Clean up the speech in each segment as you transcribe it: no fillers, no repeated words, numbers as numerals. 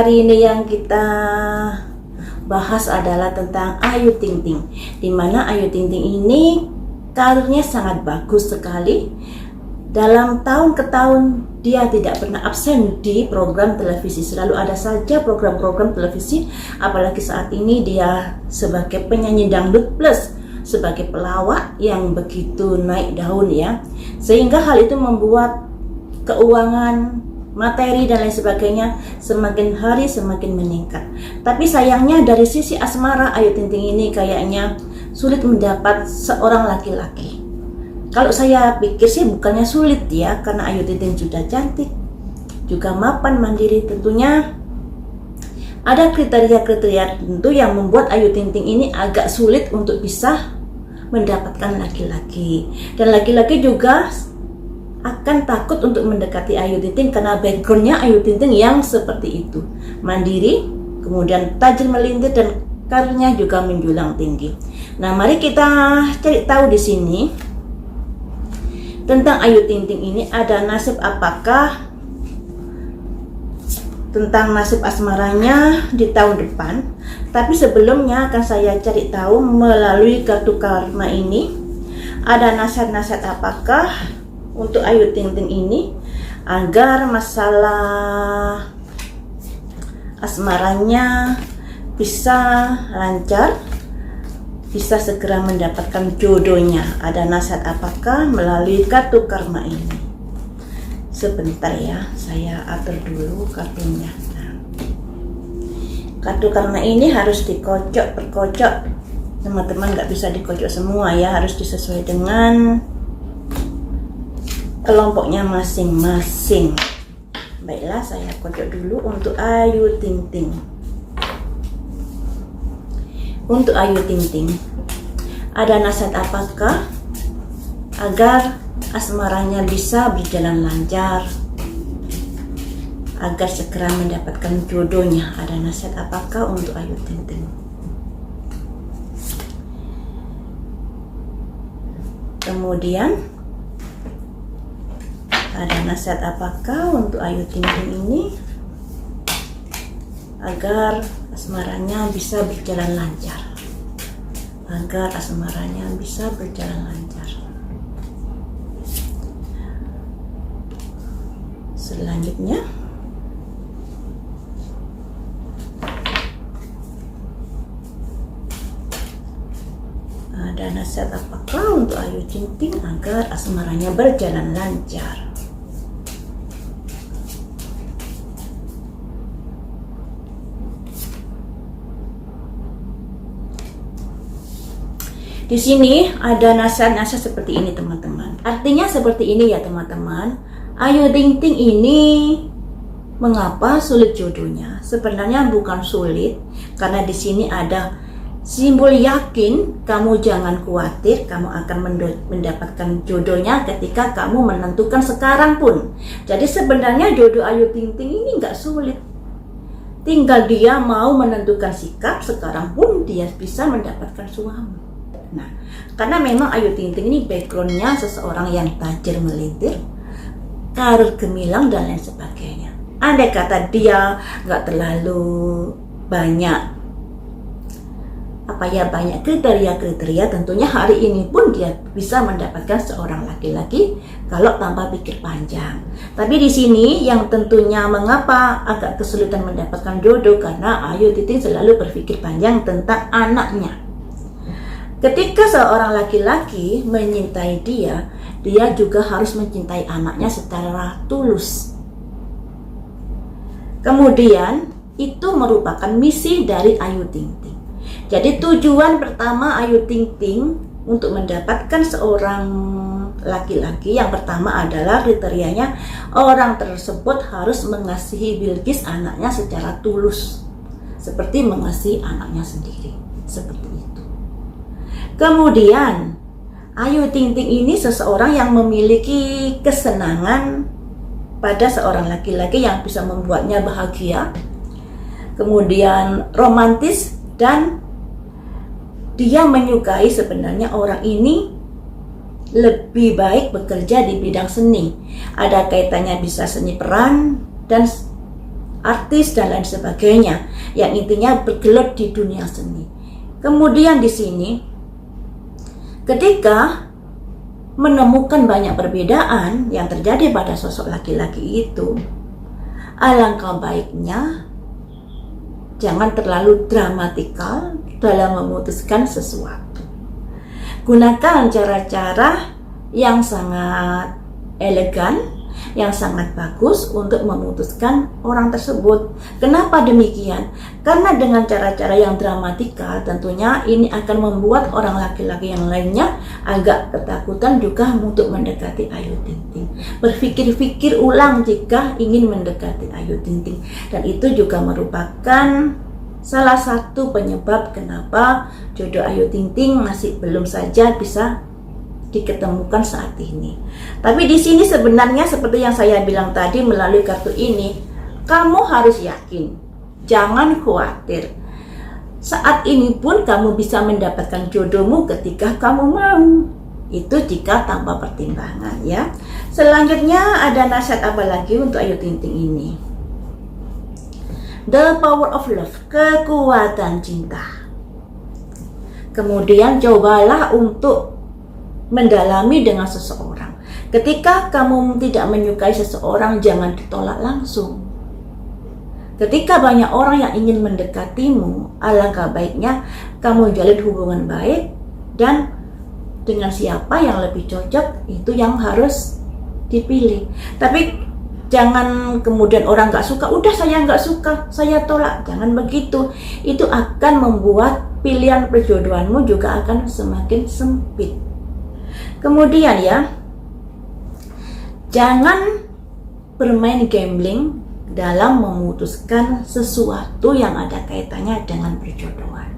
Hari ini yang kita bahas adalah tentang Ayu Ting Ting, di mana Ayu Ting Ting ini karirnya sangat bagus sekali. Dalam tahun ke tahun dia tidak pernah absen di program televisi, selalu ada saja program-program televisi. Apalagi saat ini dia sebagai penyanyi dangdut plus sebagai pelawak yang begitu naik daun ya, sehingga hal itu membuat keuangan, materi dan lain sebagainya semakin hari semakin meningkat. Tapi sayangnya dari sisi asmara, Ayu Ting Ting ini kayaknya sulit mendapat seorang laki-laki. Kalau saya pikir sih bukannya sulit ya, karena Ayu Ting Ting sudah cantik, juga mapan, mandiri. Tentunya ada kriteria-kriteria tentu yang membuat Ayu Ting Ting ini agak sulit untuk bisa mendapatkan laki-laki. Dan laki-laki juga akan takut untuk mendekati Ayu Ting Ting karena backgroundnya Ayu Ting Ting yang seperti itu, mandiri, kemudian tajam melintir dan karirnya juga menjulang tinggi. Nah, mari kita cari tahu di sini tentang Ayu Ting Ting ini ada nasib apakah, tentang nasib asmaranya di tahun depan. Tapi sebelumnya akan saya cari tahu melalui kartu karma ini ada nasihat-nasihat apakah untuk Ayu Ting Ting ini agar masalah asmaranya bisa lancar, bisa segera mendapatkan jodohnya. Ada nasihat apakah melalui kartu karma ini? Sebentar ya, saya atur dulu kartunya. Nah, kartu karma ini harus dikocok per kocok, teman-teman, nggak bisa dikocok semua ya, harus disesuai dengan kelompoknya masing-masing. Baiklah, saya kocok dulu untuk Ayu Ting Ting. Untuk Ayu Ting Ting, ada nasihat apakah agar asmaranya bisa berjalan lancar, agar segera mendapatkan jodohnya? Ada nasihat apakah untuk Ayu Ting Ting? Kemudian ada nasihat apakah untuk Ayu Ting Ting ini agar asmaranya bisa berjalan lancar, agar asmaranya bisa berjalan lancar. Selanjutnya ada nasihat apakah untuk Ayu Ting Ting agar asmaranya berjalan lancar? Di sini ada nasihat-nasihat seperti ini, teman-teman. Artinya seperti ini ya, teman-teman. Ayu Ting Ting ini mengapa sulit jodohnya? Sebenarnya bukan sulit, karena di sini ada simbol yakin. Kamu jangan khawatir, kamu akan mendapatkan jodohnya ketika kamu menentukan sekarang pun. Jadi sebenarnya jodoh Ayu Ting Ting ini nggak sulit. Tinggal dia mau menentukan sikap, sekarang pun dia bisa mendapatkan suami. Nah, karena memang Ayu Ting Ting ini backgroundnya seseorang yang tajir melintir, karir gemilang dan lain sebagainya. Andai kata dia nggak terlalu banyak banyak kriteria, tentunya hari ini pun dia bisa mendapatkan seorang laki-laki kalau tanpa pikir panjang. Tapi di sini yang tentunya mengapa agak kesulitan mendapatkan jodoh, karena Ayu Ting Ting selalu berpikir panjang tentang anaknya. Ketika seorang laki-laki menyintai dia juga harus mencintai anaknya secara tulus. Kemudian itu merupakan misi dari Ayu Ting Ting. Jadi tujuan pertama Ayu Ting Ting untuk mendapatkan seorang laki-laki, yang pertama adalah kriterianya orang tersebut harus mengasihi Bilqis anaknya secara tulus, seperti mengasihi anaknya sendiri, seperti itu. Kemudian Ayu Ting Ting ini seseorang yang memiliki kesenangan pada seorang laki-laki yang bisa membuatnya bahagia, kemudian romantis, dan dia menyukai sebenarnya orang ini lebih baik bekerja di bidang seni. Ada kaitannya bisa seni peran dan artis dan lain sebagainya, yang intinya bergelut di dunia seni. Kemudian di sini, ketika menemukan banyak perbedaan yang terjadi pada sosok laki-laki itu, alangkah baiknya jangan terlalu dramatikal dalam memutuskan sesuatu. Gunakan cara-cara yang sangat elegan, yang sangat bagus untuk memutuskan orang tersebut. Kenapa demikian? Karena dengan cara-cara yang dramatikal tentunya ini akan membuat orang laki-laki yang lainnya agak ketakutan juga untuk mendekati Ayu Ting Ting. Berpikir-pikir ulang jika ingin mendekati Ayu Ting Ting. Dan itu juga merupakan salah satu penyebab kenapa jodoh Ayu Ting Ting masih belum saja bisa diketemukan saat ini. Tapi di sini sebenarnya seperti yang saya bilang tadi melalui kartu ini, kamu harus yakin, jangan khawatir. Saat ini pun kamu bisa mendapatkan jodohmu ketika kamu mau. Itu jika tanpa pertimbangan ya. Selanjutnya ada nasihat apa lagi untuk Ayu Ting Ting ini? The power of love, kekuatan cinta. Kemudian cobalah untuk mendalami dengan seseorang. Ketika kamu tidak menyukai seseorang, jangan ditolak langsung. Ketika banyak orang yang ingin mendekatimu, alangkah baiknya kamu jalin hubungan baik, dan dengan siapa yang lebih cocok itu yang harus dipilih. Tapi jangan kemudian orang gak suka, udah saya gak suka, saya tolak. Jangan begitu. Itu akan membuat pilihan perjodohanmu juga akan semakin sempit. Kemudian ya, jangan bermain gambling dalam memutuskan sesuatu yang ada kaitannya dengan perjodohan.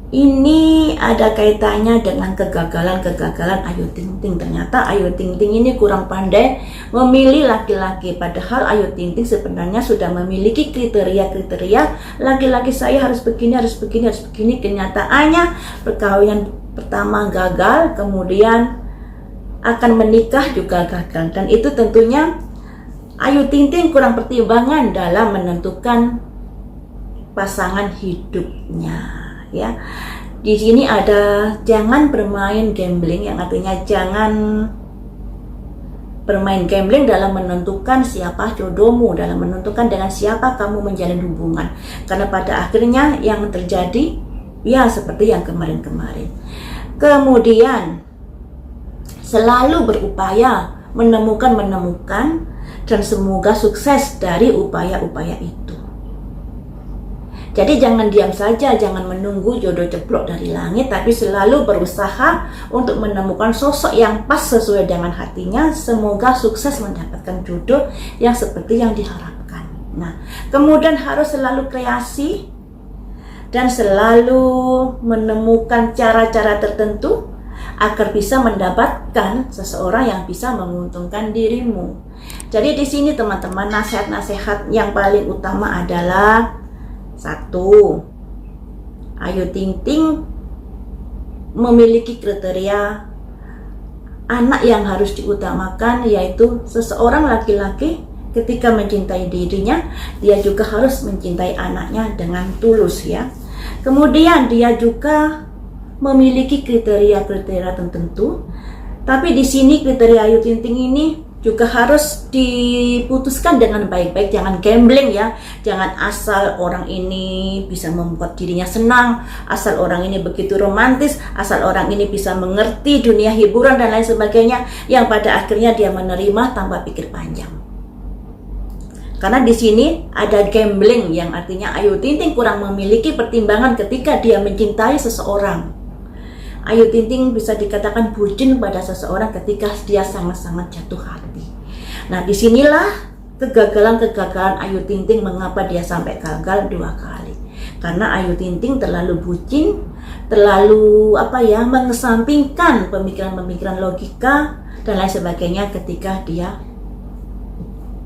Ini ada kaitannya dengan kegagalan-kegagalan Ayu Ting Ting. Ternyata Ayu Ting Ting ini kurang pandai memilih laki-laki. Padahal Ayu Ting Ting sebenarnya sudah memiliki kriteria-kriteria laki-laki saya harus begini, harus begini, harus begini. Kenyataannya perkawinan pertama gagal, kemudian akan menikah juga gagal. Dan itu tentunya Ayu Ting Ting kurang pertimbangan dalam menentukan pasangan hidupnya. Ya, di sini ada jangan bermain gambling, yang artinya jangan bermain gambling dalam menentukan siapa jodohmu, dalam menentukan dengan siapa kamu menjalin hubungan. Karena pada akhirnya yang terjadi ya seperti yang kemarin-kemarin. Kemudian selalu berupaya menemukan dan semoga sukses dari upaya-upaya itu. Jadi jangan diam saja, jangan menunggu jodoh ceplok dari langit, tapi selalu berusaha untuk menemukan sosok yang pas sesuai dengan hatinya. Semoga sukses mendapatkan jodoh yang seperti yang diharapkan. Nah, kemudian harus selalu kreasi dan selalu menemukan cara-cara tertentu agar bisa mendapatkan seseorang yang bisa menguntungkan dirimu. Jadi di sini teman-teman, nasihat-nasihat yang paling utama adalah: 1. Ayu Ting Ting memiliki kriteria anak yang harus diutamakan, yaitu seseorang laki-laki ketika mencintai dirinya, dia juga harus mencintai anaknya dengan tulus ya. Kemudian dia juga memiliki kriteria-kriteria tertentu, tapi di sini kriteria Ayu Ting Ting ini juga harus diputuskan dengan baik-baik. Jangan gambling ya, jangan asal orang ini bisa membuat dirinya senang, asal orang ini begitu romantis, asal orang ini bisa mengerti dunia hiburan dan lain sebagainya, yang pada akhirnya dia menerima tanpa pikir panjang. Karena di sini ada gambling, yang artinya Ayu Ting Ting kurang memiliki pertimbangan ketika dia mencintai seseorang. Ayu Ting Ting bisa dikatakan bucin pada seseorang ketika dia sangat-sangat jatuh hati. Nah, disinilah kegagalan-kegagalan Ayu Ting Ting, mengapa dia sampai gagal 2 kali. Karena Ayu Ting Ting terlalu bucin, terlalu mengesampingkan pemikiran-pemikiran logika dan lain sebagainya ketika dia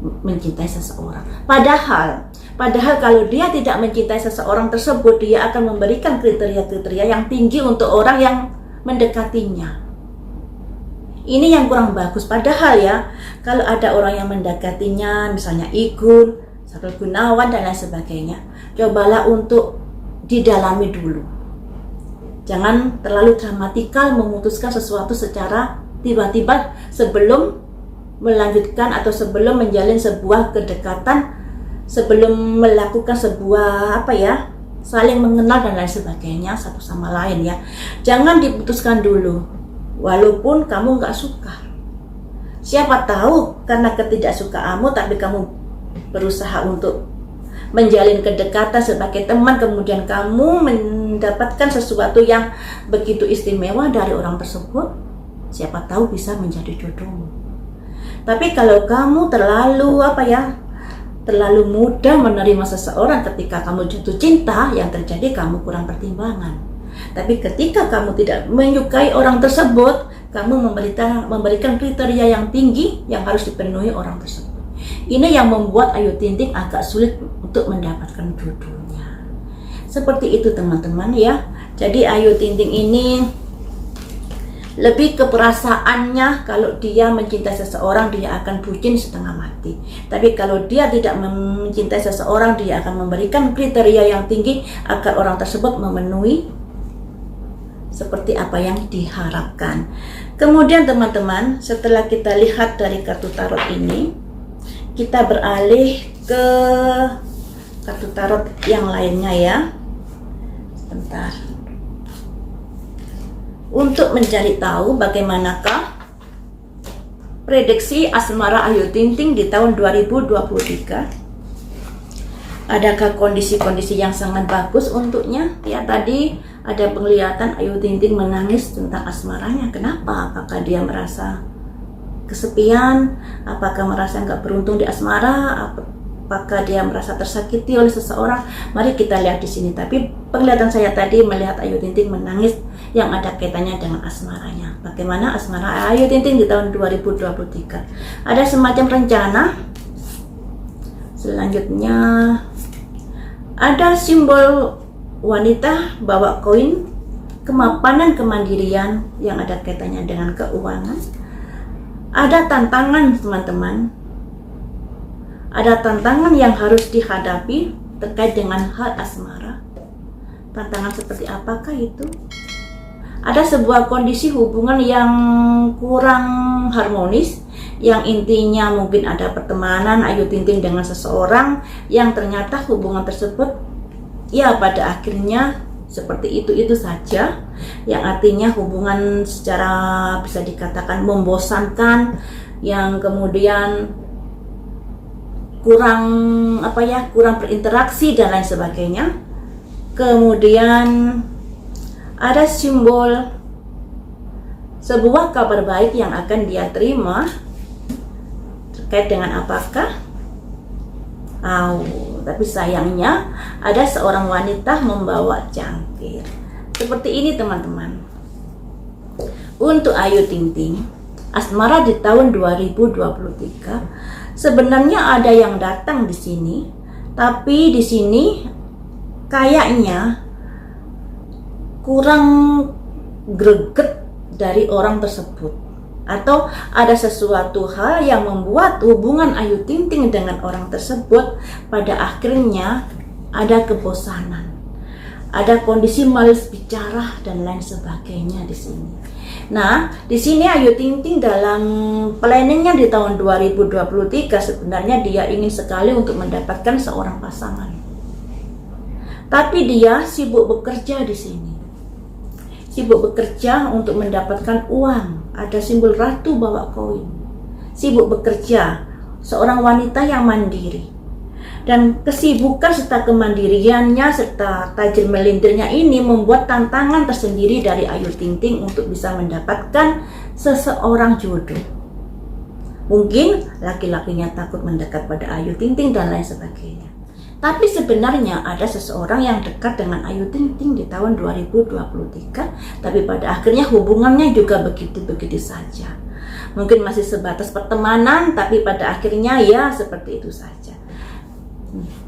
mencintai seseorang. Padahal kalau dia tidak mencintai seseorang tersebut, dia akan memberikan kriteria-kriteria yang tinggi untuk orang yang mendekatinya. Ini yang kurang bagus. Padahal ya, kalau ada orang yang mendekatinya, misalnya Igun, Sahrul Gunawan dan lain sebagainya, cobalah untuk didalami dulu. Jangan terlalu dramatikal memutuskan sesuatu secara tiba-tiba sebelum melanjutkan atau sebelum menjalin sebuah kedekatan, sebelum melakukan sebuah saling mengenal dan lain sebagainya satu sama lain ya. Jangan diputuskan dulu walaupun kamu nggak suka. Siapa tahu karena ketidaksukaanmu tapi kamu berusaha untuk menjalin kedekatan sebagai teman, kemudian kamu mendapatkan sesuatu yang begitu istimewa dari orang tersebut, siapa tahu bisa menjadi jodohmu. Tapi kalau kamu terlalu mudah menerima seseorang, ketika kamu jatuh cinta, yang terjadi kamu kurang pertimbangan. Tapi ketika kamu tidak menyukai orang tersebut, kamu memberikan kriteria yang tinggi yang harus dipenuhi orang tersebut. Ini yang membuat Ayu Ting Ting agak sulit untuk mendapatkan jodohnya. Seperti itu teman-teman ya. Jadi Ayu Ting Ting ini lebih ke perasaannya. Kalau dia mencintai seseorang, dia akan bucin setengah mati. Tapi kalau dia tidak mencintai seseorang, dia akan memberikan kriteria yang tinggi agar orang tersebut memenuhi seperti apa yang diharapkan. Kemudian teman-teman, setelah kita lihat dari kartu tarot ini, kita beralih ke kartu tarot yang lainnya ya. Sebentar. Untuk mencari tahu bagaimanakah prediksi asmara Ayu Ting Ting di tahun 2023. Adakah kondisi-kondisi yang sangat bagus untuknya? Ya, tadi ada penglihatan Ayu Ting Ting menangis tentang asmaranya. Kenapa? Apakah dia merasa kesepian? Apakah merasa nggak beruntung di asmara? Apakah dia merasa tersakiti oleh seseorang? Mari kita lihat di sini. Tapi penglihatan saya tadi melihat Ayu Ting Ting menangis yang ada kaitannya dengan asmaranya. Bagaimana asmara Ayu Ting Ting di tahun 2023? Ada semacam rencana. Selanjutnya ada simbol wanita bawa koin, kemapanan, kemandirian yang ada kaitannya dengan keuangan. Ada tantangan teman-teman. Ada tantangan yang harus dihadapi terkait dengan hal asmara. Tantangan seperti apakah itu? Ada sebuah kondisi hubungan yang kurang harmonis, yang intinya mungkin ada pertemanan Ayu Ting Ting dengan seseorang yang ternyata hubungan tersebut ya pada akhirnya seperti itu saja, yang artinya hubungan secara bisa dikatakan membosankan, yang kemudian kurang berinteraksi dan lain sebagainya. Kemudian ada simbol sebuah kabar baik yang akan dia terima. Terkait dengan apakah? Tapi sayangnya ada seorang wanita membawa cangkir. Seperti ini teman-teman. Untuk Ayu Ting Ting, asmara di tahun 2023 sebenarnya ada yang datang di sini, tapi di sini kayaknya kurang greget dari orang tersebut, atau ada sesuatu hal yang membuat hubungan Ayu Ting Ting dengan orang tersebut pada akhirnya ada kebosanan, ada kondisi malas bicara dan lain sebagainya di sini. Nah, di sini Ayu Ting Ting dalam planningnya di tahun 2023 sebenarnya dia ingin sekali untuk mendapatkan seorang pasangan. Tapi dia sibuk bekerja di sini. Sibuk bekerja untuk mendapatkan uang. Ada simbol ratu bawa koin. Sibuk bekerja, seorang wanita yang mandiri. Dan kesibukan serta kemandiriannya serta tajir melintirnya ini membuat tantangan tersendiri dari Ayu Ting Ting untuk bisa mendapatkan seseorang jodoh. Mungkin laki-lakinya takut mendekat pada Ayu Ting Ting dan lain sebagainya. Tapi sebenarnya ada seseorang yang dekat dengan Ayu Ting Ting di tahun 2023, tapi pada akhirnya hubungannya juga begitu-begitu saja. Mungkin masih sebatas pertemanan, tapi pada akhirnya ya seperti itu saja.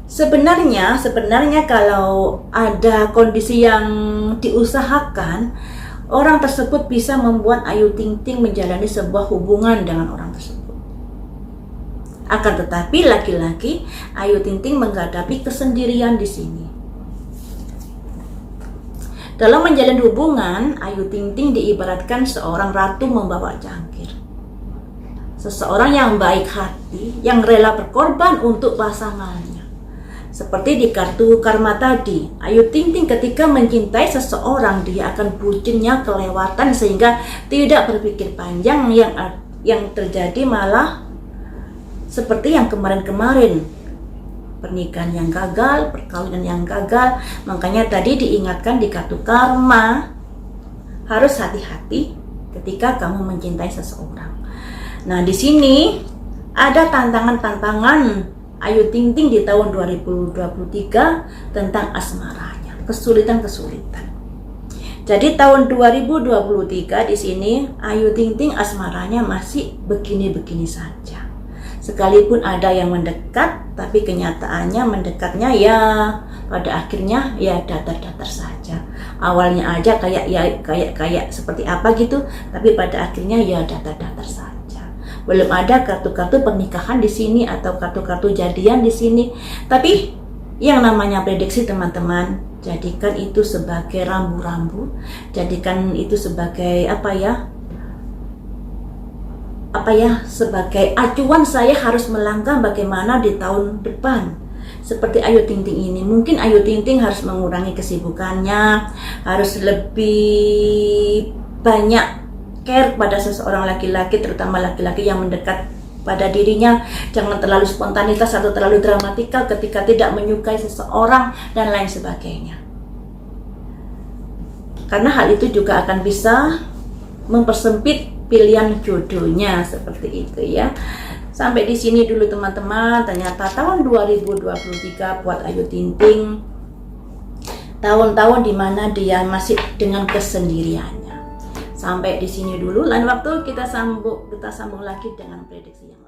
Sebenarnya kalau ada kondisi yang diusahakan orang tersebut bisa membuat Ayu Ting Ting menjalani sebuah hubungan dengan orang tersebut. Akan tetapi lagi-lagi Ayu Ting Ting menghadapi kesendirian di sini. Dalam menjalin hubungan, Ayu Ting Ting diibaratkan seorang ratu membawa cangkir. Seseorang yang baik hati, yang rela berkorban untuk pasangannya. Seperti di kartu karma tadi, Ayu Ting Ting ketika mencintai seseorang, dia akan bucinnya kelewatan sehingga tidak berpikir panjang, yang terjadi malah seperti yang kemarin-kemarin. Pernikahan yang gagal, perkawinan yang gagal. Makanya tadi diingatkan di kartu karma, harus hati-hati ketika kamu mencintai seseorang. Nah, di sini ada tantangan-tantangan Ayu Ting Ting di tahun 2023 tentang asmaranya, kesulitan-kesulitan. Jadi tahun 2023 di sini Ayu Ting Ting asmaranya masih begini-begini saja. Sekalipun ada yang mendekat, tapi kenyataannya mendekatnya ya pada akhirnya ya datar-datar saja. Awalnya aja kayak seperti apa gitu, tapi pada akhirnya ya datar-datar saja. Belum ada kartu-kartu pernikahan di sini atau kartu-kartu jadian di sini. Tapi yang namanya prediksi teman-teman, jadikan itu sebagai rambu-rambu, jadikan itu sebagai sebagai acuan saya harus melangkah bagaimana di tahun depan. Seperti Ayu Ting Ting ini, mungkin Ayu Ting Ting harus mengurangi kesibukannya, harus lebih banyak care pada seseorang laki-laki, terutama laki-laki yang mendekat pada dirinya. Jangan terlalu spontanitas atau terlalu dramatikal ketika tidak menyukai seseorang dan lain sebagainya. Karena hal itu juga akan bisa mempersempit pilihan jodohnya, seperti itu ya. Sampai di sini dulu teman-teman. Ternyata tahun 2023 buat Ayu Ting Ting tahun-tahun dimana dia masih dengan kesendiriannya. Sampai di sini dulu. Lain waktu kita sambung lagi dengan prediksi yang